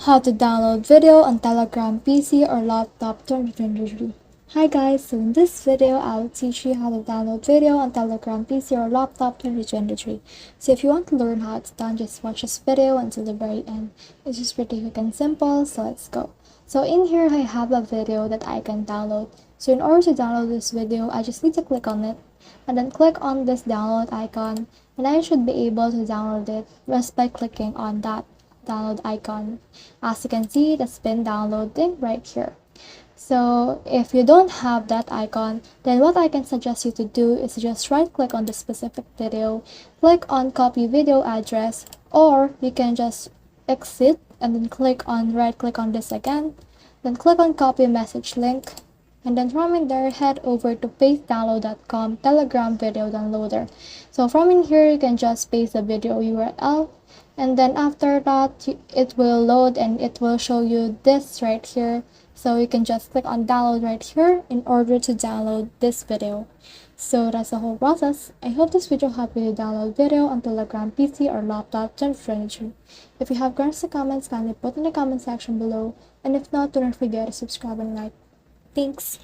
How to download video on Telegram PC or laptop 2023. Hi guys, so in this video I will teach you how to download video on Telegram PC or laptop 2023. So if you want to learn how it's done, just watch this video until the very end. It's just pretty quick and simple, so let's go. So in here I have a video that I can download. So in order to download this video, I just need to click on it and then click on this download icon, and I should be able to download it just by clicking on that download icon. As you can see, it's been downloading right here. So if you don't have that icon, then what I can suggest you to do is just right click on the specific video, click on copy video address, or you can just exit and then right click on this again, then click on copy message link, and then from in there head over to pastedownload.com Telegram video downloader. So from in here you can just paste the video URL, and then after that it will load and it will show you this right here. So you can just click on download right here in order to download this video. So that's the whole process. I hope this video helped you to download video on Telegram PC or laptop 2023. If you have questions or comments, kindly put in the comment section below, and if not, do not forget to subscribe and like. Thanks.